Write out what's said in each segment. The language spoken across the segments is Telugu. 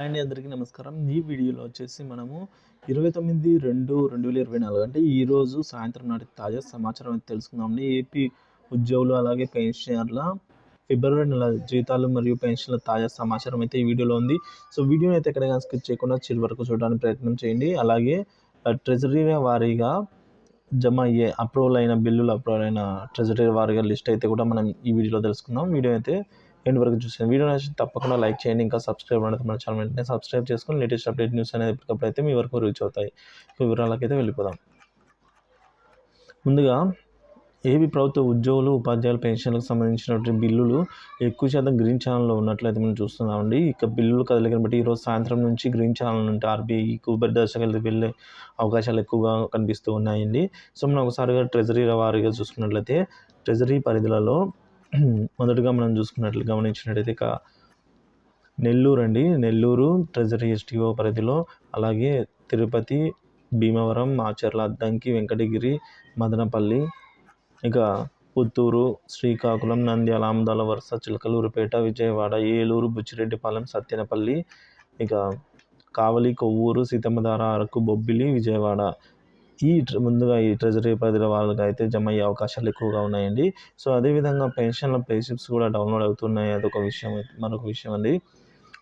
అండి అందరికీ నమస్కారం. ఈ వీడియోలో వచ్చేసి మనము 29/2/2024 అంటే ఈరోజు సాయంత్రం నాటి తాజా సమాచారం అయితే తెలుసుకుందామండి. ఏపీ ఉద్యోగులు అలాగే పెన్షనర్ల ఫిబ్రవరి నెల జీతాలు మరియు పెన్షన్ల తాజా సమాచారం అయితే ఈ వీడియోలో ఉంది. సో వీడియోని అయితే ఎక్కడైనా స్కిప్ చేయకుండా చివరి వరకు చూడడానికి ప్రయత్నం చేయండి. అలాగే ట్రెజరీ వారీగా జమ అయ్యే అప్రూవల్ అయిన ట్రెజరీ వారీగా లిస్ట్ అయితే కూడా మనం ఈ వీడియోలో తెలుసుకుందాం. వీడియో అయితే ఎండ్ వరకు చూసాను. వీడియో నచ్చితే తప్పకుండా లైక్ చేయండి. ఇంకా సబ్స్క్రైబ్ అనేది మన ఛానల్ వెంటనే సబ్స్క్రైబ్ చేసుకొని లేటెస్ట్ అప్డేట్ న్యూస్ అనేది ఎప్పటికప్పుడు అయితే మీ వరకు రీచ్ అవుతాయి. వివరాలకైతే వెళ్ళిపోదాం. ముందుగా ఏపీ ప్రభుత్వ ఉద్యోగులు ఉపాధ్యాయుల పెన్షన్లకు సంబంధించినటువంటి బిల్లులు ఎక్కువ శాతం గ్రీన్ ఛానల్లో ఉన్నట్లయితే మనం చూస్తున్నామండి. ఇక బిల్లులు కదలికను బట్టి ఈరోజు సాయంత్రం నుంచి గ్రీన్ ఛానల్ నుండి ఆర్బీఐ కూబర్ దశకు వెళ్ళే అవకాశాలు ఎక్కువగా కనిపిస్తూ ఉన్నాయండి. సో మనం ఒకసారిగా ట్రెజరీ వారీగా చూసుకున్నట్లయితే ట్రెజరీ పరిధిలలో మొదటగా మనం గమనించినట్టయితే ఇక నెల్లూరు ట్రెజరీ ఎస్టీఓ పరిధిలో, అలాగే తిరుపతి, భీమవరం, మాచర్ల, అద్దంకి, వెంకటగిరి, మదనపల్లి, ఇక పుత్తూరు, శ్రీకాకుళం, నంద్యాల, ఆమదాల వరుస, చిలకలూరుపేట, విజయవాడ, ఏలూరు, బుచ్చిరెడ్డిపాలెం, సత్తెనపల్లి, ఇక కావలి, కొవ్వూరు, సీతమ్మధార, అరకు, బొబ్బిలి, విజయవాడ ముందుగా ఈ ట్రెజరీ పరిధిలో వాళ్ళకి అయితే జమ అయ్యే అవకాశాలు ఎక్కువగా ఉన్నాయండి. సో అదేవిధంగా పెన్షన్ల పేషిప్స్ కూడా డౌన్లోడ్ అవుతున్నాయి. అదొక విషయం. మరొక విషయం అండి.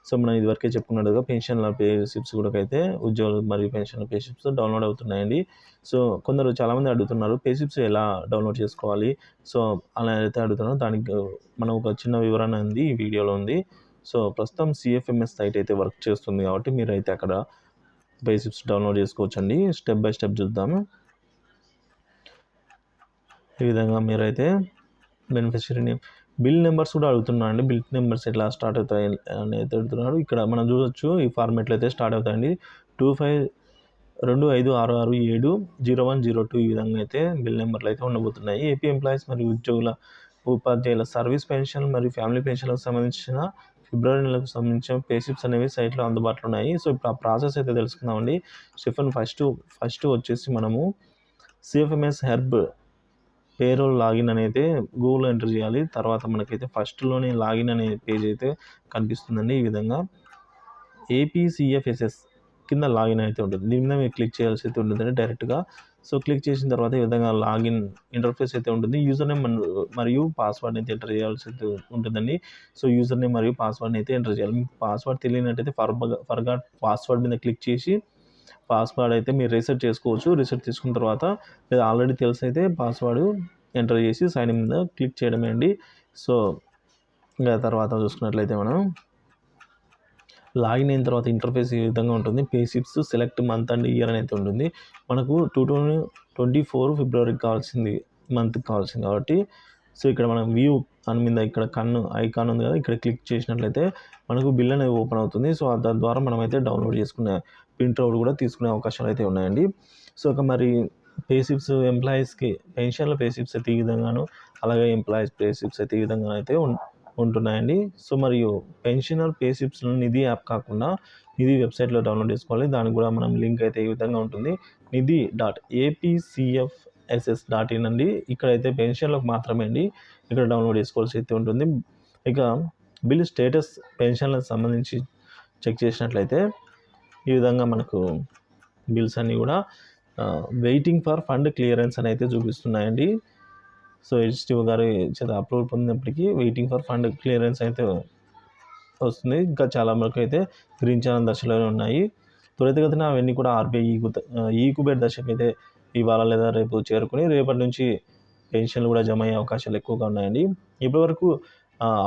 సో మనం ఇదివరకే చెప్పుకున్నట్టుగా పెన్షన్ల పేషిప్స్ కూడా అయితే ఉద్యోగులు మరియు పెన్షన్ల పేషిప్స్ డౌన్లోడ్ అవుతున్నాయండి. సో చాలామంది అడుగుతున్నారు పేషిప్స్ ఎలా డౌన్లోడ్ చేసుకోవాలి. సో అలా అయితే అడుగుతున్నారు. దానికి మనం ఒక చిన్న వివరణ ఉంది ఈ వీడియోలో ఉంది. సో ప్రస్తుతం CFMS సైట్ అయితే వర్క్ చేస్తుంది కాబట్టి మీరైతే అక్కడ పేషిప్స్ డౌన్లోడ్ చేసుకోవచ్చండి. స్టెప్ బై స్టెప్ చూద్దాము. ఈ విధంగా మీరైతే బెనిఫిషియరీ నేమ్, బిల్ నెంబర్స్ కూడా అడుగుతున్నారండి. బిల్ నెంబర్స్ ఎట్లా స్టార్ట్ అవుతాయి అనేది అడుగుతున్నారు. ఇక్కడ మనం చూడొచ్చు ఈ ఫార్మేట్లో అయితే స్టార్ట్ అవుతాయండి. 2526670102 ఈ విధంగా అయితే బిల్ నెంబర్లు అయితే ఉండబోతున్నాయి. ఏపీ ఎంప్లాయీస్ మరియు ఉపాధ్యాయుల సర్వీస్ పెన్షన్ మరియు ఫ్యామిలీ పెన్షన్లకు సంబంధించిన ఫిబ్రవరి నెలకు సంబంధించిన పేషిప్స్ అనేవి సైట్లో అందుబాటులో ఉన్నాయి. సో ఇప్పుడు ఆ ప్రాసెస్ అయితే తెలుసుకుందామండి. ఫస్ట్ వచ్చేసి మనము CFMS హెర్బ్ పేరోల్ లాగిన్ అనేది గూగుల్లో ఎంటర్ చేయాలి. తర్వాత మనకైతే ఫస్ట్లోనే లాగిన్ అనే పేజ్ అయితే కనిపిస్తుందండి. ఈ విధంగా APCFSS కింద లాగిన్ అయితే ఉంటుంది. దీని మీద మీరు క్లిక్ చేయాల్సి అయితే ఉంటుందండి డైరెక్ట్గా. సో క్లిక్ చేసిన తర్వాత ఈ విధంగా లాగిన్ ఇంటర్ఫేస్ అయితే ఉంటుంది. యూజర్ నేమ్ మరియు పాస్వర్డ్ అయితే ఎంటర్ చేయాల్సి అయితే ఉంటుందండి. సో యూజర్ నేమ్ మరియు పాస్వర్డ్ని అయితే ఎంటర్ చేయాలి. మీకు పాస్వర్డ్ తెలియనట్టయితే ఫర్గాట్ పాస్వర్డ్ మీద క్లిక్ చేసి పాస్వర్డ్ అయితే మీరు రీసెట్ చేసుకోవచ్చు. రీసెట్ చేసుకున్న తర్వాత లేదా ఆల్రెడీ తెలిసి అయితే పాస్వర్డ్ ఎంటర్ చేసి సైన్ మీద క్లిక్ చేయడమే అండి. సో ఇంకా తర్వాత చూసుకున్నట్లయితే మనం లాగిన్ అయిన తర్వాత ఇంటర్ఫేస్ ఈ విధంగా ఉంటుంది. పేషిప్స్ సెలెక్ట్ మంత్ అండ్ ఇయర్ అనేది ఉంటుంది. మనకు 2024 ఫిబ్రవరికి కావాల్సింది మంత్కి కావాల్సింది కాబట్టి సో ఇక్కడ మనం వ్యూ అని మీద ఇక్కడ ఐకాన్ ఉంది కదా, ఇక్కడ క్లిక్ చేసినట్లయితే మనకు బిల్ అనేది ఓపెన్ అవుతుంది. సో దాని ద్వారా మనమైతే డౌన్లోడ్ చేసుకునే ప్రింట్అవుట్ కూడా తీసుకునే అవకాశాలు అయితే ఉన్నాయండి. సో ఇక మరి పేషిప్స్ ఎంప్లాయీస్కి పెన్షన్ల పేషిప్స్ అయితే ఈ విధంగాను, అలాగే ఎంప్లాయీస్ పేషిప్స్ అయితే ఈ విధంగా అయితే ఉంటున్నాయండి. సో మరియు పెన్షనర్ పేషిప్స్ నిధి యాప్ కాకుండా నిధి వెబ్సైట్లో డౌన్లోడ్ చేసుకోవాలి. దానికి కూడా మనం లింక్ అయితే ఈ విధంగా ఉంటుంది. nithi.apcfss.in అండి. ఇక్కడైతే పెన్షన్లకు మాత్రమే అండి ఇక్కడ డౌన్లోడ్ చేసుకోవాల్సి అయితే ఉంటుంది. ఇక బిల్ స్టేటస్ పెన్షన్లకు సంబంధించి చెక్ చేసినట్లయితే ఈ విధంగా మనకు బిల్స్ అన్నీ కూడా వెయిటింగ్ ఫర్ ఫండ్ క్లియరెన్స్ అని అయితే చూపిస్తున్నాయండి. సో HTO గారి చేత అప్రూవల్ పొందినప్పటికీ వెయిటింగ్ ఫర్ ఫండ్ క్లియరెన్స్ అయితే వస్తుంది. ఇంకా చాలా వరకు అయితే గ్రీన్ ఛానల్ దశలోనే ఉన్నాయి. త్వరితగతిన అవన్నీ కూడా RBI ఈక్యుబేట్ దశకి అయితే ఇవాళ లేదా రేపు చేరుకుని రేపటి నుంచి పెన్షన్లు కూడా జమ అయ్యే అవకాశాలు ఎక్కువగా ఉన్నాయండి. ఇప్పటివరకు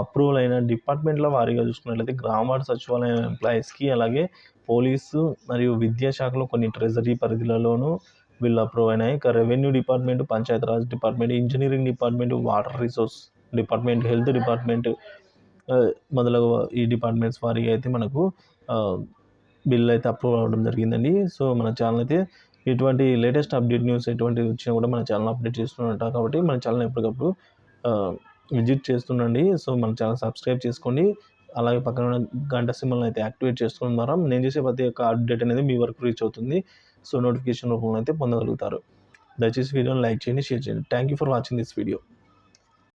అప్రూవల్ అయిన డిపార్ట్మెంట్ల వారీగా చూసుకున్నట్లయితే గ్రామ వార్డు సచివాలయం ఎంప్లాయీస్కి, అలాగే పోలీసు మరియు విద్యాశాఖలో కొన్ని ట్రెజరీ పరిధిలలోనూ బిల్లు అప్రూవ్ అయినాయి. ఇక revenue department, Panchayati Raj department, engineering department, water resource department, health department మొదలగు ఈ డిపార్ట్మెంట్స్ వారీగా అయితే మనకు బిల్ అయితే అప్రూవ్ అవ్వడం జరిగిందండి. సో మన ఛానల్ అయితే ఎటువంటి లేటెస్ట్ అప్డేట్ న్యూస్ ఎటువంటివి వచ్చినా కూడా మన ఛానల్ అప్డేట్ చేస్తుంటాం కాబట్టి మన ఛానల్ ఎప్పటికప్పుడు విజిట్ చేస్తుండండి. సో మన ఛానల్ సబ్స్క్రైబ్ చేసుకోండి. అలాగే పక్కన ఉన్న గంట సింబల్ని అయితే యాక్టివేట్ చేసుకోవడం ద్వారా నేను చేసే ప్రతి ఒక్క అప్డేట్ అనేది మీ వరకు రీచ్ అవుతుంది. సో నోటిఫికేషన్ రూపంలో అయితే పొందగలుగుతారు. దయచేసి వీడియోని లైక్ చేయండి, షేర్ చేయండి. Thank you for watching this video.